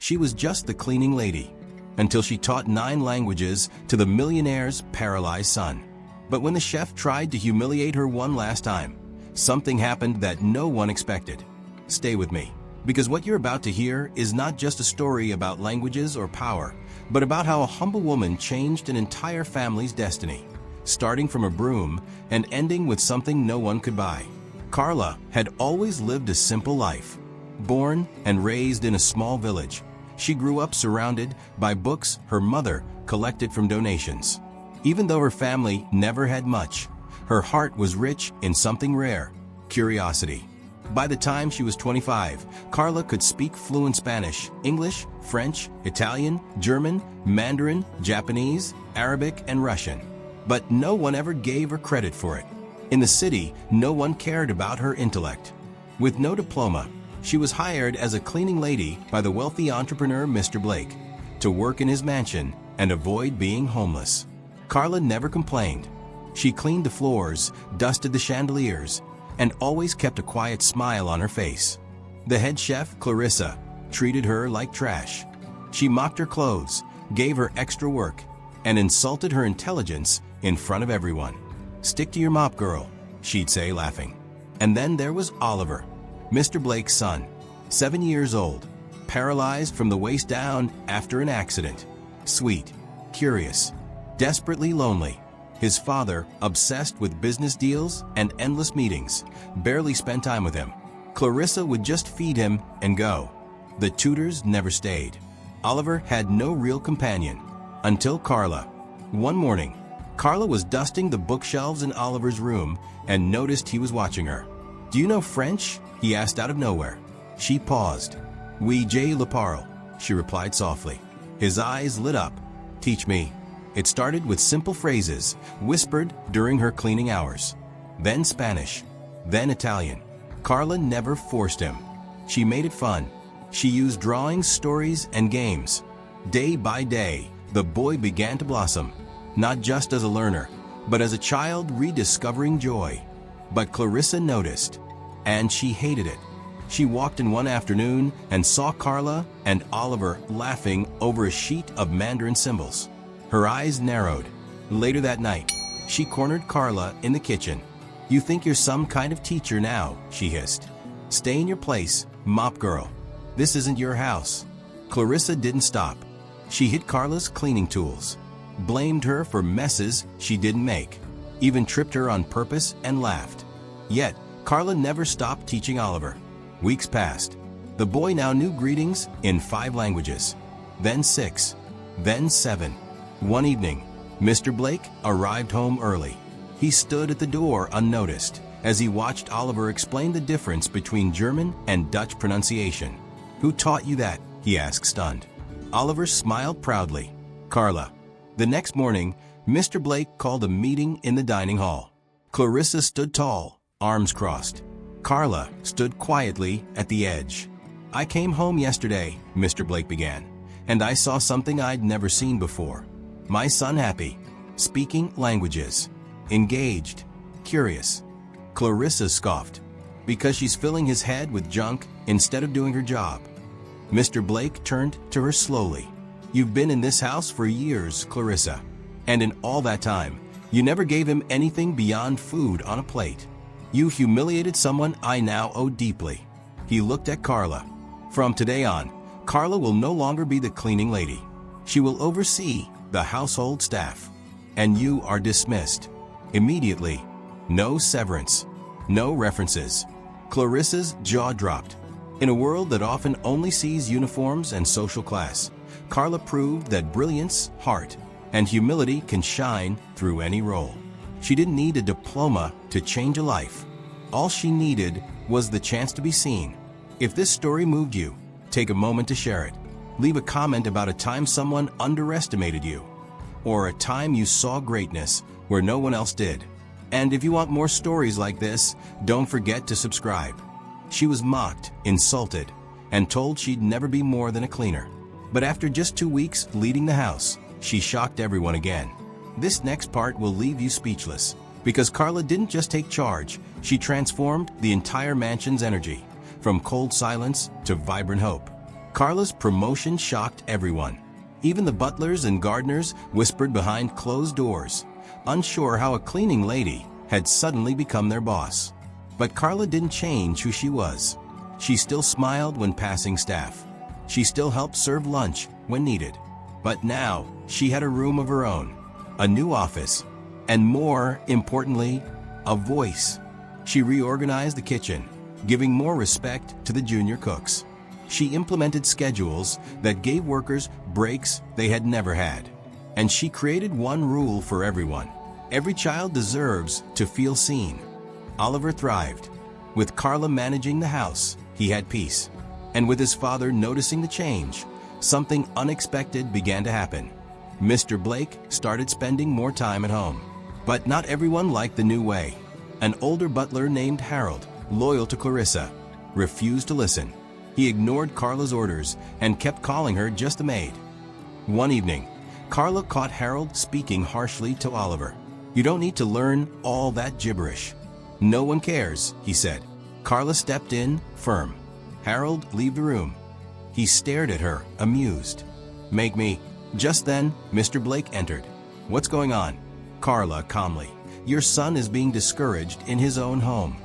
She was just the cleaning lady, until she taught 9 languages to the millionaire's paralyzed son. But when the chef tried to humiliate her one last time, something happened that no one expected. Stay with me, because what you're about to hear is not just a story about languages or power, but about how a humble woman changed an entire family's destiny, starting from a broom and ending with something no one could buy. Carla had always lived a simple life. Born and raised in a small village, she grew up surrounded by books her mother collected from donations. Even though her family never had much, her heart was rich in something rare: curiosity. By the time she was 25, Carla could speak fluent Spanish, English, French, Italian, German, Mandarin, Japanese, Arabic, and Russian. But no one ever gave her credit for it. In the city, no one cared about her intellect. With no diploma, she was hired as a cleaning lady by the wealthy entrepreneur Mr. Blake to work in his mansion and avoid being homeless. Carla never complained. She cleaned the floors, dusted the chandeliers, and always kept a quiet smile on her face. The head chef, Clarissa, treated her like trash. She mocked her clothes, gave her extra work, and insulted her intelligence in front of everyone. "Stick to your mop, girl," she'd say, laughing. And then there was Oliver, Mr. Blake's son, 7 years old, paralyzed from the waist down after an accident. Sweet, curious, desperately lonely. His father, obsessed with business deals and endless meetings, barely spent time with him. Clarissa would just feed him and go. The tutors never stayed. Oliver had no real companion, until Carla. One morning, Carla was dusting the bookshelves in Oliver's room and noticed he was watching her. "Do you know French?" he asked out of nowhere. She paused. "Oui, je le parle," she replied softly. His eyes lit up. "Teach me." It started with simple phrases, whispered during her cleaning hours. Then Spanish, then Italian. Carla never forced him. She made it fun. She used drawings, stories, and games. Day by day, the boy began to blossom, not just as a learner, but as a child rediscovering joy. But Clarissa noticed, and she hated it. She walked in one afternoon and saw Carla and Oliver laughing over a sheet of Mandarin symbols. Her eyes narrowed. Later that night, she cornered Carla in the kitchen. "You think you're some kind of teacher now," she hissed. "Stay in your place, mop girl. This isn't your house." Clarissa didn't stop. She hid Carla's cleaning tools, blamed her for messes she didn't make, even tripped her on purpose and laughed. Yet, Carla never stopped teaching Oliver. Weeks passed. The boy now knew greetings in 5 languages, then 6, then 7. One evening, Mr. Blake arrived home early. He stood at the door unnoticed as he watched Oliver explain the difference between German and Dutch pronunciation. "Who taught you that?" he asked, stunned. Oliver smiled proudly. "Carla." The next morning, Mr. Blake called a meeting in the dining hall. Clarissa stood tall, arms crossed. Carla stood quietly at the edge. "I came home yesterday," Mr. Blake began, "and I saw something I'd never seen before. My son happy, speaking languages, engaged, curious." Clarissa scoffed. "Because she's filling his head with junk instead of doing her job." Mr. Blake turned to her slowly. "You've been in this house for years, Clarissa, and in all that time, you never gave him anything beyond food on a plate. You humiliated someone I now owe deeply." He looked at Carla. "From today on, Carla will no longer be the cleaning lady. She will oversee the household staff. And you are dismissed. Immediately. No severance. No references." Clarissa's jaw dropped. In a world that often only sees uniforms and social class, Carla proved that brilliance, heart, and humility can shine through any role. She didn't need a diploma to change a life. All she needed was the chance to be seen. If this story moved you, take a moment to share it. Leave a comment about a time someone underestimated you, or a time you saw greatness where no one else did. And if you want more stories like this, don't forget to subscribe. She was mocked, insulted, and told she'd never be more than a cleaner. But after just 2 weeks leading the house, she shocked everyone again. This next part will leave you speechless, because Carla didn't just take charge, she transformed the entire mansion's energy, from cold silence to vibrant hope. Carla's promotion shocked everyone. Even the butlers and gardeners whispered behind closed doors, unsure how a cleaning lady had suddenly become their boss. But Carla didn't change who she was. She still smiled when passing staff. She still helped serve lunch when needed. But now, she had a room of her own, a new office, and more importantly, a voice. She reorganized the kitchen, giving more respect to the junior cooks. She implemented schedules that gave workers breaks they had never had. And she created one rule for everyone. Every child deserves to feel seen. Oliver thrived. With Carla managing the house, he had peace. And with his father noticing the change, something unexpected began to happen. Mr. Blake started spending more time at home. But not everyone liked the new way. An older butler named Harold, loyal to Clarissa, refused to listen. He ignored Carla's orders and kept calling her just a maid. One evening, Carla caught Harold speaking harshly to Oliver. "You don't need to learn all that gibberish." "No one cares," he said. Carla stepped in, firm. "Harold, leave the room." He stared at her, amused. "Make me." Just then, Mr. Blake entered. "What's going on?" Carla calmly. "Your son is being discouraged in his own home."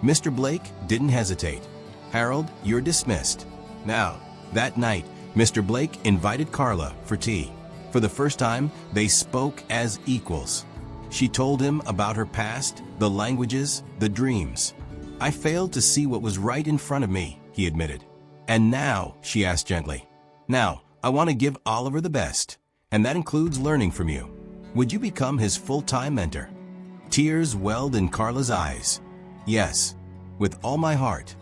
Mr. Blake didn't hesitate. "Harold, you're dismissed." Now, that night, Mr. Blake invited Carla for tea. For the first time, they spoke as equals. She told him about her past, the languages, the dreams. "I failed to see what was right in front of me," he admitted. "And now," she asked gently, "now, I want to give Oliver the best, and that includes learning from you. Would you become his full-time mentor?" Tears welled in Carla's eyes. "Yes, with all my heart."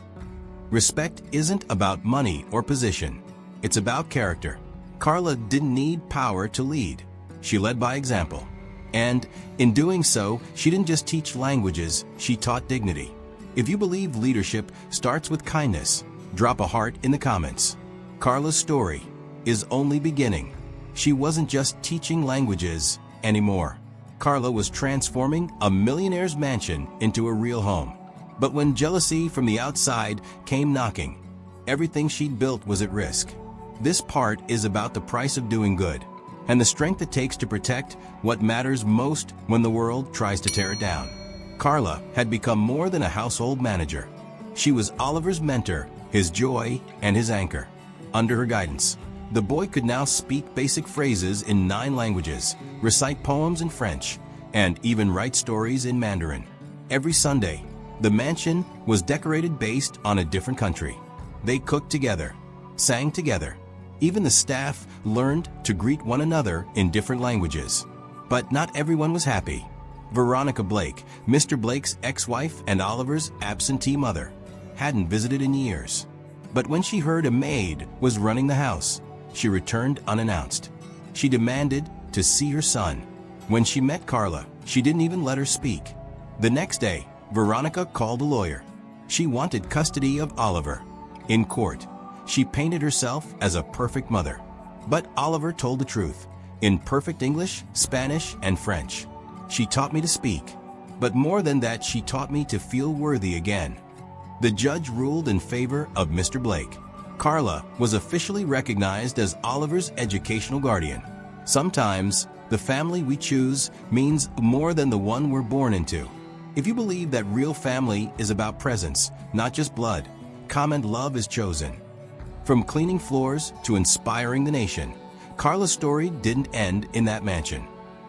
Respect isn't about money or position. It's about character. Carla didn't need power to lead. She led by example. And in doing so, she didn't just teach languages, she taught dignity. If you believe leadership starts with kindness, drop a heart in the comments. Carla's story is only beginning. She wasn't just teaching languages anymore. Carla was transforming a millionaire's mansion into a real home. But when jealousy from the outside came knocking, everything she'd built was at risk. This part is about the price of doing good, and the strength it takes to protect what matters most when the world tries to tear it down. Carla had become more than a household manager. She was Oliver's mentor, his joy, and his anchor. Under her guidance, the boy could now speak basic phrases in 9 languages, recite poems in French, and even write stories in Mandarin. Every Sunday, the mansion was decorated based on a different country. They cooked together, sang together. Even the staff learned to greet one another in different languages. But not everyone was happy. Veronica Blake, Mr. Blake's ex-wife and Oliver's absentee mother, hadn't visited in years. But when she heard a maid was running the house, she returned unannounced. She demanded to see her son. When she met Carla, she didn't even let her speak. The next day, Veronica called a lawyer. She wanted custody of Oliver. In court, she painted herself as a perfect mother. But Oliver told the truth, in perfect English, Spanish, and French. "She taught me to speak, but more than that, she taught me to feel worthy again." The judge ruled in favor of Mr. Blake. Carla was officially recognized as Oliver's educational guardian. Sometimes, the family we choose means more than the one we're born into. If you believe that real family is about presence, not just blood, comment "Love is chosen." From cleaning floors to inspiring the nation, Carla's story didn't end in that mansion.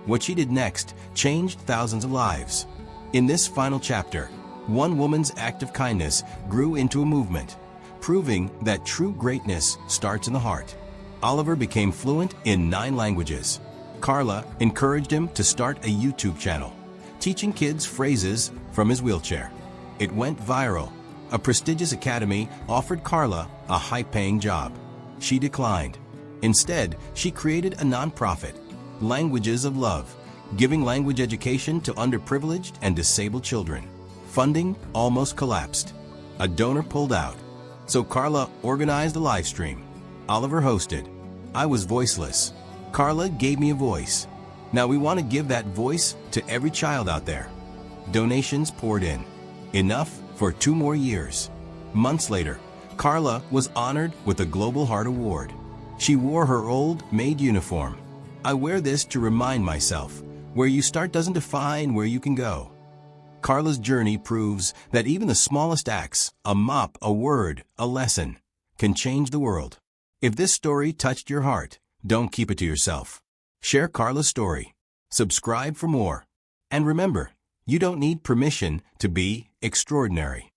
What she did next changed thousands of lives. In this final chapter, one woman's act of kindness grew into a movement, proving that true greatness starts in the heart. Oliver became fluent in 9 languages. Carla encouraged him to start a YouTube channel, teaching kids phrases from his wheelchair. It went viral. A prestigious academy offered Carla a high-paying job. She declined. Instead, she created a nonprofit, Languages of Love, giving language education to underprivileged and disabled children. Funding almost collapsed. A donor pulled out. So Carla organized a live stream. Oliver hosted. I was voiceless. Carla gave me a voice. Now we want to give that voice to every child out there. Donations poured in. Enough for 2 more years. Months later, Carla was honored with the Global Heart Award. She wore her old Maid uniform. "I wear this to remind myself, where you start doesn't define where you can go." Carla's journey proves that even the smallest acts, a mop, a word, a lesson, can change the world. If this story touched your heart, don't keep it to yourself. Share Carla's story. Subscribe for more. And remember, you don't need permission to be extraordinary.